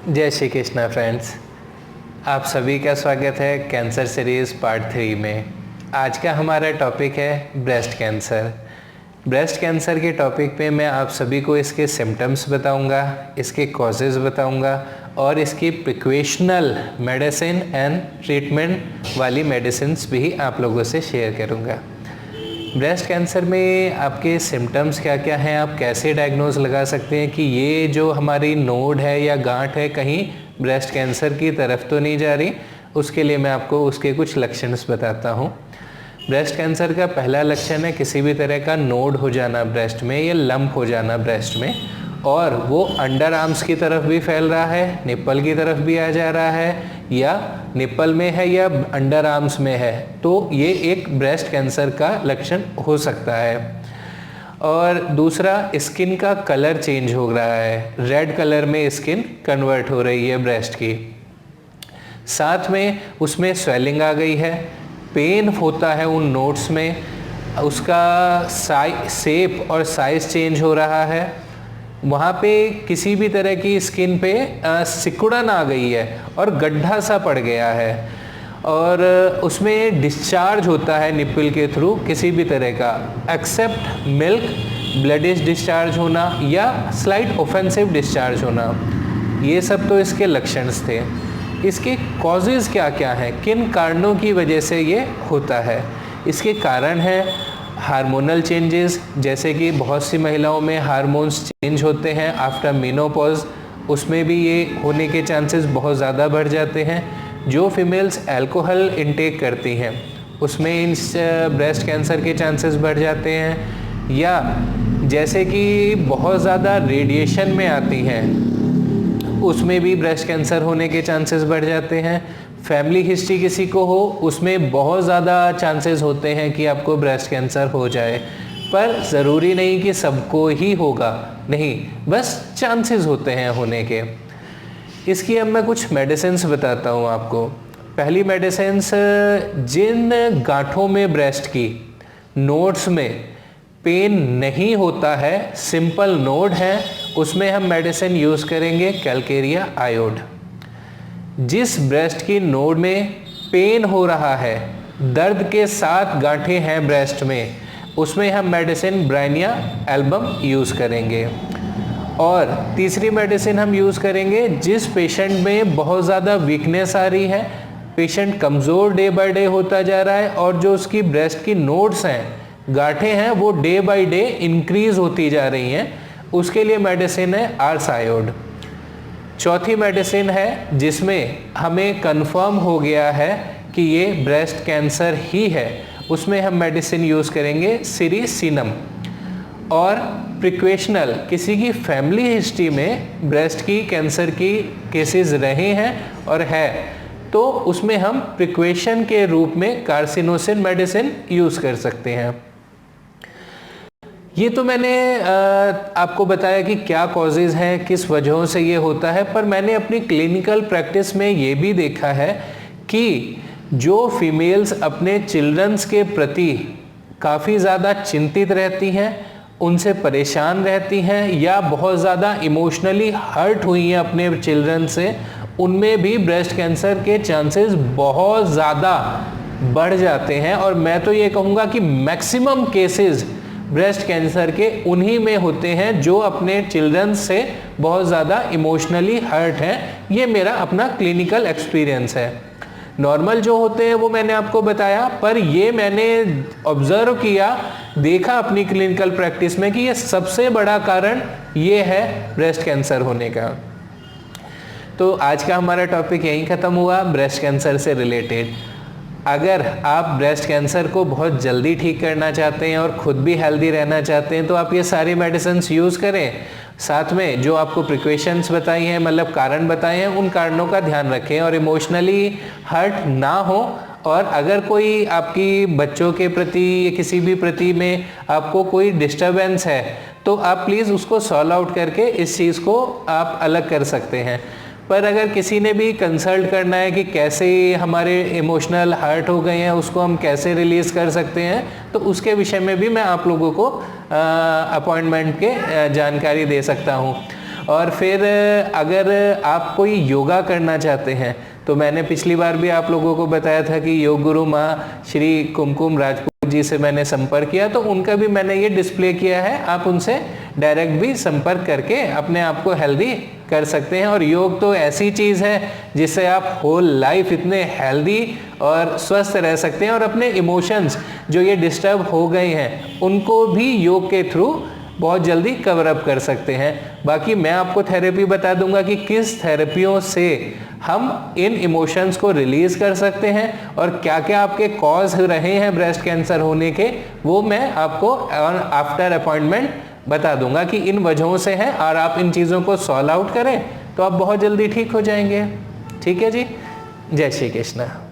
जय श्री कृष्णा फ्रेंड्स, आप सभी का स्वागत है कैंसर सीरीज़ पार्ट 3 में। आज का हमारा टॉपिक है ब्रेस्ट कैंसर। ब्रेस्ट कैंसर के टॉपिक पे मैं आप सभी को इसके सिम्टम्स बताऊंगा, इसके कॉजेज़ बताऊंगा और इसकी प्रिक्वेशनल मेडिसिन एंड ट्रीटमेंट वाली मेडिसिन्स भी आप लोगों से शेयर करूंगा। ब्रेस्ट कैंसर में आपके सिम्टम्स क्या क्या हैं, आप कैसे डायग्नोज लगा सकते हैं कि ये जो हमारी नोड है या गांठ है कहीं ब्रेस्ट कैंसर की तरफ तो नहीं जा रही। उसके लिए मैं आपको उसके कुछ लक्षणस बताता हूँ। ब्रेस्ट कैंसर का पहला लक्षण है किसी भी तरह का नोड हो जाना ब्रेस्ट में या लंप हो जाना ब्रेस्ट में, और वो अंडर आर्म्स की तरफ भी फैल रहा है, निप्पल की तरफ भी आ जा रहा है, या निप्पल में है या अंडर आर्म्स में है, तो ये एक ब्रेस्ट कैंसर का लक्षण हो सकता है। और दूसरा, स्किन का कलर चेंज हो रहा है, रेड कलर में स्किन कन्वर्ट हो रही है ब्रेस्ट की। साथ में उसमें स्वेलिंग आ गई है, पेन होता है उन नोड्स में, उसका शेप और साइज चेंज हो रहा है, वहाँ पे किसी भी तरह की स्किन पे सिकुड़न आ गई है और गड्ढा सा पड़ गया है, और उसमें डिस्चार्ज होता है निप्पल के थ्रू किसी भी तरह का, एक्सेप्ट मिल्क, ब्लडिश डिस्चार्ज होना या स्लाइट ऑफेंसिव डिस्चार्ज होना। ये सब तो इसके लक्षण थे। इसके कॉजेज़ क्या क्या हैं, किन कारणों की वजह से ये होता है? इसके कारण हैं हार्मोनल चेंजेस, जैसे कि बहुत सी महिलाओं में हार्मोन्स चेंज होते हैं आफ्टर मेनोपॉज, उसमें भी ये होने के चांसेस बहुत ज़्यादा बढ़ जाते हैं। जो फीमेल्स अल्कोहल इंटेक करती हैं उसमें इस ब्रेस्ट कैंसर के चांसेस बढ़ जाते हैं, या जैसे कि बहुत ज़्यादा रेडिएशन में आती हैं उसमें भी ब्रेस्ट कैंसर होने के चांसेस बढ़ जाते हैं। फैमिली हिस्ट्री किसी को हो उसमें बहुत ज़्यादा चांसेस होते हैं कि आपको ब्रेस्ट कैंसर हो जाए, पर ज़रूरी नहीं कि सबको ही होगा, नहीं, बस चांसेस होते हैं होने के। इसकी अब मैं कुछ मेडिसिन्स बताता हूँ आपको। पहली मेडिसिन्स, जिन गांठों में ब्रेस्ट की नोड्स में पेन नहीं होता है, सिंपल नोड है, उसमें हम मेडिसिन यूज़ करेंगे कैलकेरिया आयोड। जिस ब्रेस्ट की नोड में पेन हो रहा है, दर्द के साथ गांठें हैं ब्रेस्ट में, उसमें हम मेडिसिन ब्राइनिया एल्बम यूज़ करेंगे। और तीसरी मेडिसिन हम यूज़ करेंगे जिस पेशेंट में बहुत ज़्यादा वीकनेस आ रही है, पेशेंट कमज़ोर डे बाय डे होता जा रहा है और जो उसकी ब्रेस्ट की नोड्स हैं, गांठें हैं, वो डे बाय डे इंक्रीज़ होती जा रही हैं, उसके लिए मेडिसिन है आर्स आयोड। चौथी मेडिसिन है जिसमें हमें कंफर्म हो गया है कि ये ब्रेस्ट कैंसर ही है, उसमें हम मेडिसिन यूज़ करेंगे सिरिसिनम। और प्रिक्वेशनल, किसी की फैमिली हिस्ट्री में ब्रेस्ट की कैंसर की केसेस रहे हैं और है, तो उसमें हम प्रिक्वेशन के रूप में कार्सिनोसिन मेडिसिन यूज़ कर सकते हैं। ये तो मैंने आपको बताया कि क्या कॉजेज़ हैं, किस वजहों से ये होता है, पर मैंने अपनी क्लिनिकल प्रैक्टिस में ये भी देखा है कि जो फीमेल्स अपने चिल्ड्रंस के प्रति काफ़ी ज़्यादा चिंतित रहती हैं, उनसे परेशान रहती हैं, या बहुत ज़्यादा इमोशनली हर्ट हुई हैं अपने चिल्ड्रन से, उनमें भी ब्रेस्ट कैंसर के चांसेस बहुत ज़्यादा बढ़ जाते हैं। और मैं तो ये कहूँगा कि मैक्सिमम केसेस ब्रेस्ट कैंसर के उन्हीं में होते हैं जो अपने चिल्ड्रन से बहुत ज़्यादा इमोशनली हर्ट हैं। ये मेरा अपना क्लिनिकल एक्सपीरियंस है। नॉर्मल जो होते हैं वो मैंने आपको बताया, पर ये मैंने ऑब्जर्व किया, देखा अपनी क्लिनिकल प्रैक्टिस में कि ये सबसे बड़ा कारण ये है ब्रेस्ट कैंसर होने का। तो आज का हमारा टॉपिक यहीं ख़त्म हुआ ब्रेस्ट कैंसर से रिलेटेड। अगर आप ब्रेस्ट कैंसर को बहुत जल्दी ठीक करना चाहते हैं और ख़ुद भी हेल्दी रहना चाहते हैं तो आप ये सारी मेडिसिन्स यूज़ करें। साथ में जो आपको प्रिकॉशंस बताई हैं, मतलब कारण बताए हैं, उन कारणों का ध्यान रखें और इमोशनली हर्ट ना हो। और अगर कोई आपकी बच्चों के प्रति या किसी भी प्रति में आपको कोई डिस्टर्बेंस है तो आप प्लीज़ उसको सॉल्व आउट करके इस चीज़ को आप अलग कर सकते हैं। पर अगर किसी ने भी कंसल्ट करना है कि कैसे हमारे इमोशनल हर्ट हो गए हैं, उसको हम कैसे रिलीज़ कर सकते हैं, तो उसके विषय में भी मैं आप लोगों को अपॉइंटमेंट के जानकारी दे सकता हूँ। और फिर अगर आप कोई योगा करना चाहते हैं तो मैंने पिछली बार भी आप लोगों को बताया था कि योग गुरु माँ श्री कुमकुम राजपूत जी से मैंने संपर्क किया, तो उनका भी मैंने ये डिस्प्ले किया है, आप उनसे डायरेक्ट भी संपर्क करके अपने आप को हेल्दी कर सकते हैं। और योग तो ऐसी चीज़ है जिससे आप होल लाइफ इतने हेल्दी और स्वस्थ रह सकते हैं और अपने इमोशंस जो ये डिस्टर्ब हो गए हैं उनको भी योग के थ्रू बहुत जल्दी कवर अप कर सकते हैं। बाकी मैं आपको थेरेपी बता दूंगा कि किस थेरेपियों से हम इन इमोशंस को रिलीज कर सकते हैं और क्या क्या आपके कॉज रहे हैं ब्रेस्ट कैंसर होने के, वो मैं आपको आफ्टर अपॉइंटमेंट बता दूंगा कि इन वजहों से है, और आप इन चीज़ों को सॉल्व आउट करें तो आप बहुत जल्दी ठीक हो जाएंगे। ठीक है जी, जय श्री कृष्ण।